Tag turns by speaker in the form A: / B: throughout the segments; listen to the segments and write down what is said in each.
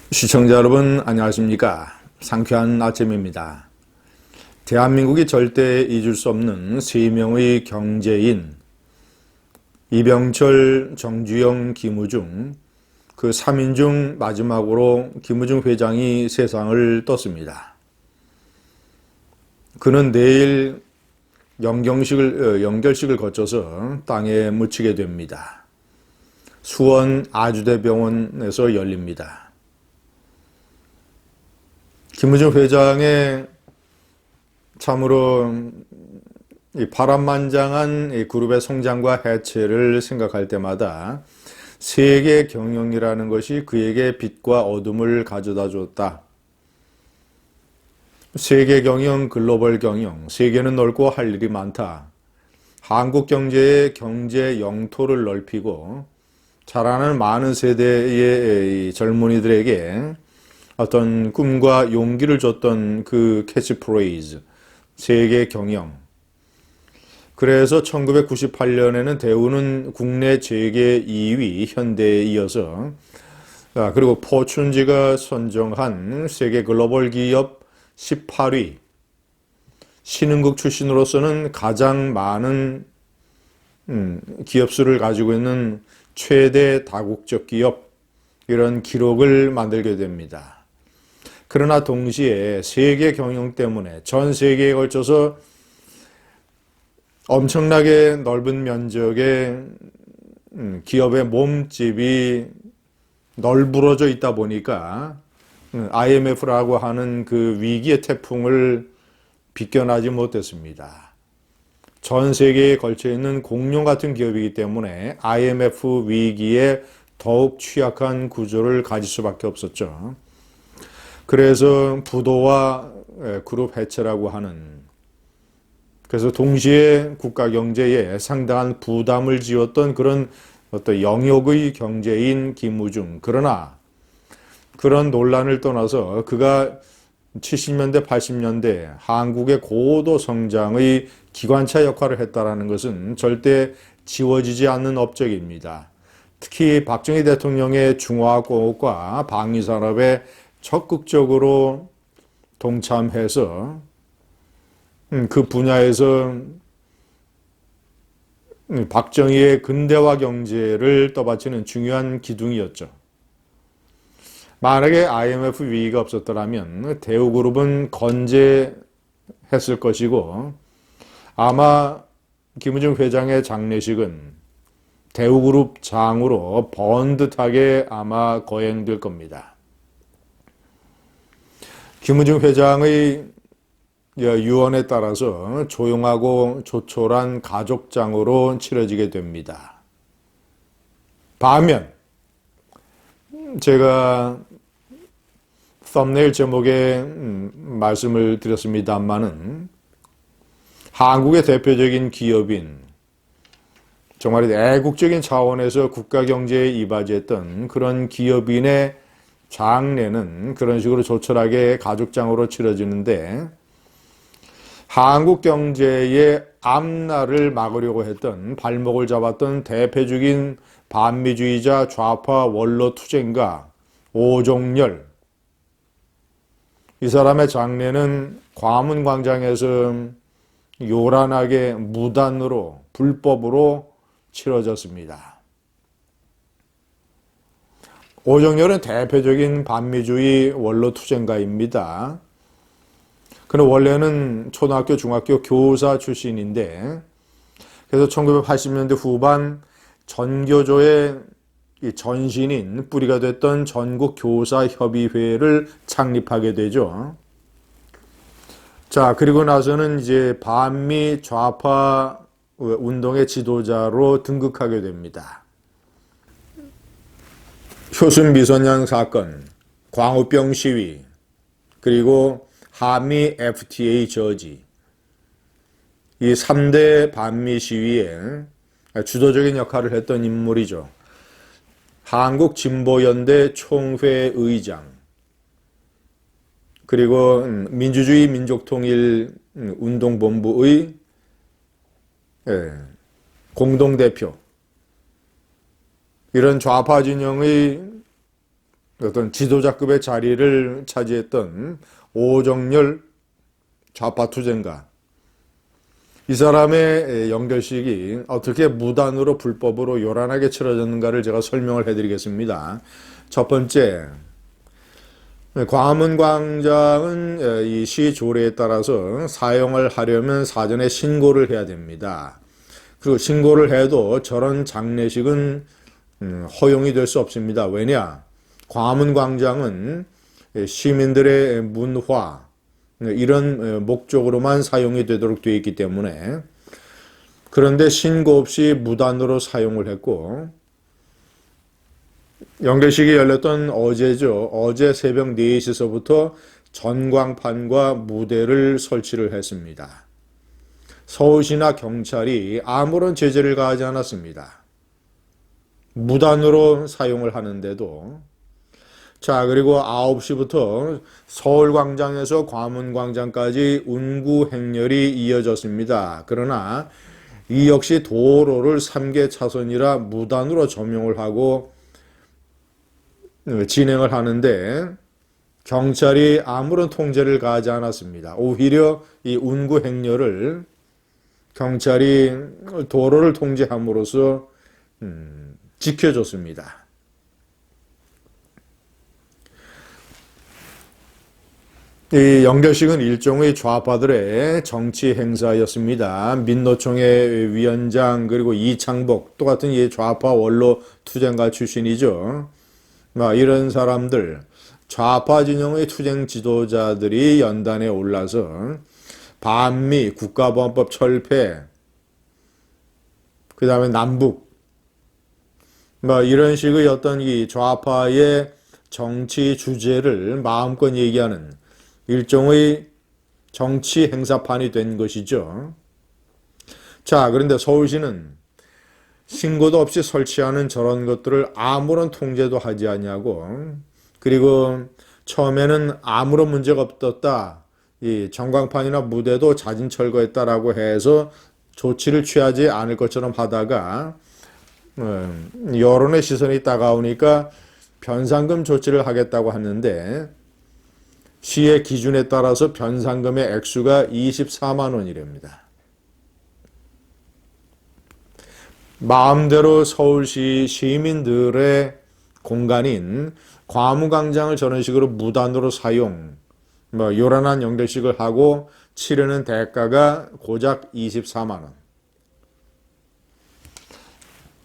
A: 시청자 여러분 안녕하십니까? 상쾌한 아침입니다. 대한민국이 절대 잊을 수 없는 세 명의 경제인 이병철, 정주영, 김우중 그 3인 중 마지막으로 김우중 회장이 세상을 떴습니다. 그는 내일 연결식을 거쳐서 땅에 묻히게 됩니다. 수원 아주대병원에서 열립니다. 김우중 회장의 참으로 파란만장한 이 그룹의 성장과 해체를 생각할 때마다 세계 경영이라는 것이 그에게 빛과 어둠을 가져다 줬다. 세계 경영, 글로벌 경영, 세계는 넓고 할 일이 많다. 한국 경제의 경제 영토를 넓히고 자라는 많은 세대의 젊은이들에게 어떤 꿈과 용기를 줬던 그 캐치프레이즈, 세계 경영. 그래서 1998년에는 대우는 국내 재계 2위, 현대에 이어서 그리고 포춘지가 선정한 세계 글로벌 기업 18위, 신흥국 출신으로서는 가장 많은 기업 수를 가지고 있는 최대 다국적 기업, 이런 기록을 만들게 됩니다. 그러나 동시에 세계 경영 때문에 전 세계에 걸쳐서 엄청나게 넓은 면적의 기업의 몸집이 널브러져 있다 보니까 IMF라고 하는 그 위기의 태풍을 비껴나지 못했습니다. 전 세계에 걸쳐 있는 공룡 같은 기업이기 때문에 IMF 위기에 더욱 취약한 구조를 가질 수밖에 없었죠. 그래서 부도와 그룹 해체라고 하는, 그래서 동시에 국가 경제에 상당한 부담을 지었던 그런 어떤 영역의 경제인 김우중. 그러나 그런 논란을 떠나서 그가 70년대, 80년대 한국의 고도 성장의 기관차 역할을 했다는 것은 절대 지워지지 않는 업적입니다. 특히 박정희 대통령의 중화공업과 방위산업에 적극적으로 동참해서 그 분야에서 박정희의 근대화 경제를 떠받치는 중요한 기둥이었죠. 만약에 IMF 위기가 없었더라면 대우그룹은 건재했을 것이고 아마 김우중 회장의 장례식은 대우그룹 장으로 번듯하게 아마 거행될 겁니다. 김우중 회장의 유언에 따라서 조용하고 조촐한 가족장으로 치러지게 됩니다. 반면 제가 썸네일 제목에 말씀을 드렸습니다만은 한국의 대표적인 기업인, 정말 애국적인 차원에서 국가 경제에 이바지했던 그런 기업인의 장례는 그런 식으로 조촐하게 가족장으로 치러지는데 한국 경제의 앞날을 막으려고 했던, 발목을 잡았던 대표적인 반미주의자 좌파 원로 투쟁가 오종열, 이 사람의 장례는 광화문광장에서 요란하게 무단으로, 불법으로 치러졌습니다. 오종열은 대표적인 반미주의 원로 투쟁가입니다. 그는 원래는 초등학교, 중학교 교사 출신인데, 그래서 1980년대 후반 전교조의 전신인, 뿌리가 됐던 전국교사협의회를 창립하게 되죠. 자, 그리고 나서는 이제 반미 좌파 운동의 지도자로 등극하게 됩니다. 효순 미선양 사건, 광우병 시위, 그리고 한미 FTA 저지, 이 3대 반미 시위에 주도적인 역할을 했던 인물이죠. 한국진보연대 총회의장, 그리고 민주주의 민족통일 운동본부의 공동대표, 이런 좌파 진영의 어떤 지도자급의 자리를 차지했던 오정열 좌파 투쟁가, 이 사람의 영결식이 어떻게 무단으로 불법으로 요란하게 치러졌는가를 제가 설명을 해드리겠습니다. 첫 번째, 광화문광장은 이 시 조례에 따라서 사용을 하려면 사전에 신고를 해야 됩니다. 그리고 신고를 해도 저런 장례식은 허용이 될 수 없습니다. 왜냐? 광화문광장은 시민들의 문화, 이런 목적으로만 사용이 되도록 되어 있기 때문에, 그런데 신고 없이 무단으로 사용을 했고, 연결식이 열렸던 어제죠. 어제 새벽 4시서부터 전광판과 무대를 설치를 했습니다. 서울시나 경찰이 아무런 제재를 가하지 않았습니다. 무단으로 사용을 하는데도. 자, 그리고 9시부터 서울광장에서 광화문광장까지 운구 행렬이 이어졌습니다. 그러나 이 역시 도로를 3개 차선이라 무단으로 점용을 하고 진행을 하는데 경찰이 아무런 통제를 가하지 않았습니다. 오히려 이 운구 행렬을 경찰이 도로를 통제함으로써 지켜줬습니다. 이 영결식은 일종의 좌파들의 정치 행사였습니다. 민노총의 위원장 그리고 이창복, 똑같은 이 좌파 원로 투쟁가 출신이죠. 이런 사람들, 좌파 진영의 투쟁 지도자들이 연단에 올라서 반미, 국가보안법 철폐, 그 다음에 남북, 이런 식의 어떤 이 좌파의 정치 주제를 마음껏 얘기하는 일종의 정치 행사판이 된 것이죠. 자, 그런데 서울시는 신고도 없이 설치하는 저런 것들을 아무런 통제도 하지 않냐고, 그리고 처음에는 아무런 문제가 없었다, 이 전광판이나 무대도 자진 철거했다라고 해서 조치를 취하지 않을 것처럼 하다가 여론의 시선이 따가우니까 변상금 조치를 하겠다고 하는데 시의 기준에 따라서 변상금의 액수가 24만 원이랍니다. 마음대로 서울시 시민들의 공간인 광화문광장을 저런 식으로 무단으로 사용, 요란한 연결식을 하고 치르는 대가가 고작 24만 원.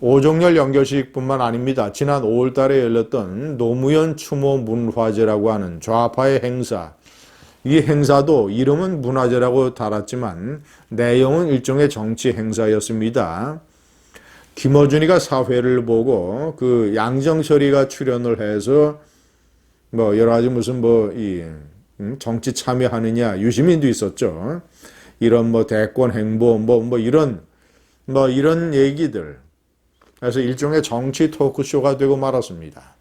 A: 오정열 연결식뿐만 아닙니다. 지난 5월 달에 열렸던 노무현 추모 문화제라고 하는 좌파의 행사, 이 행사도 이름은 문화제라고 달았지만 내용은 일종의 정치 행사였습니다. 김어준이가 사회를 보고 그 양정철이가 출연을 해서 여러 가지 무슨 정치 참여하느냐, 유시민도 있었죠. 이런 대권 행보 이런 얘기들. 그래서 일종의 정치 토크쇼가 되고 말았습니다.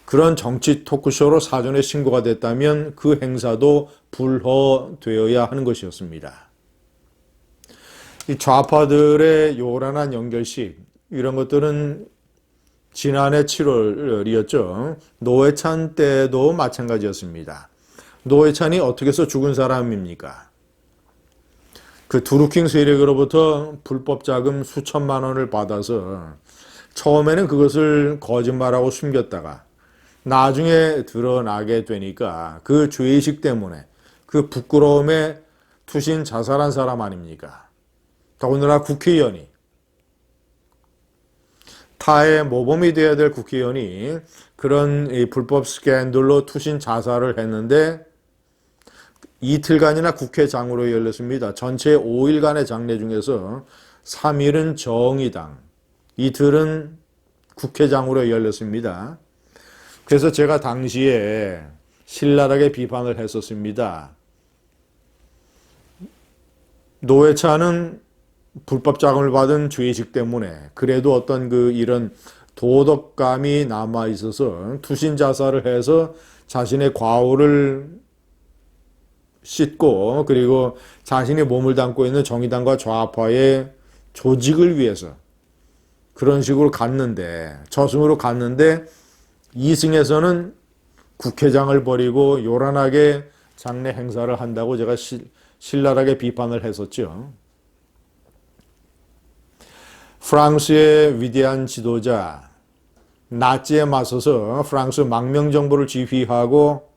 A: 그런 정치 토크쇼로 사전에 신고가 됐다면 그 행사도 불허되어야 하는 것이었습니다. 이 좌파들의 요란한 연결식, 이런 것들은 지난해 7월이었죠. 노회찬 때도 마찬가지였습니다. 노회찬이 어떻게 해서 죽은 사람입니까? 그 드루킹 세력으로부터 불법 자금 수천만 원을 받아서 처음에는 그것을 거짓말하고 숨겼다가 나중에 드러나게 되니까 그 죄의식 때문에, 그 부끄러움에 투신 자살한 사람 아닙니까? 더군다나 국회의원이, 타의 모범이 되어야 될 국회의원이 그런 불법 스캔들로 투신 자살을 했는데 이틀간이나 국회장으로 열렸습니다. 전체 5일간의 장례 중에서 3일은 정의당, 이틀은 국회장으로 열렸습니다. 그래서 제가 당시에 신랄하게 비판을 했었습니다. 노회찬은 불법 자금을 받은 죄의식 때문에 그래도 어떤 이런 도덕감이 남아 있어서 투신 자살을 해서 자신의 과오를 씻고, 그리고 자신이 몸을 담고 있는 정의당과 좌파의 조직을 위해서 그런 식으로 갔는데, 저승으로 갔는데 이승에서는 국회장을 버리고 요란하게 장례 행사를 한다고 제가 신랄하게 비판을 했었죠. 프랑스의 위대한 지도자, 나치에 맞서서 프랑스 망명정부를 지휘하고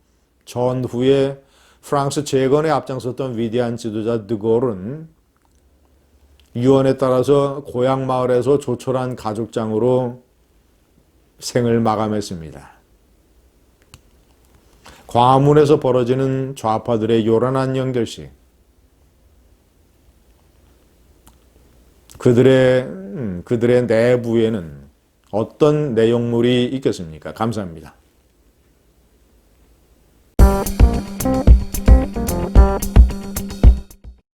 A: 전후에 프랑스 재건에 앞장섰던 위대한 지도자 드골은 유언에 따라서 고향 마을에서 조촐한 가족장으로 생을 마감했습니다. 광화문에서 벌어지는 좌파들의 요란한 연결식, 그들의 내부에는 어떤 내용물이 있겠습니까? 감사합니다.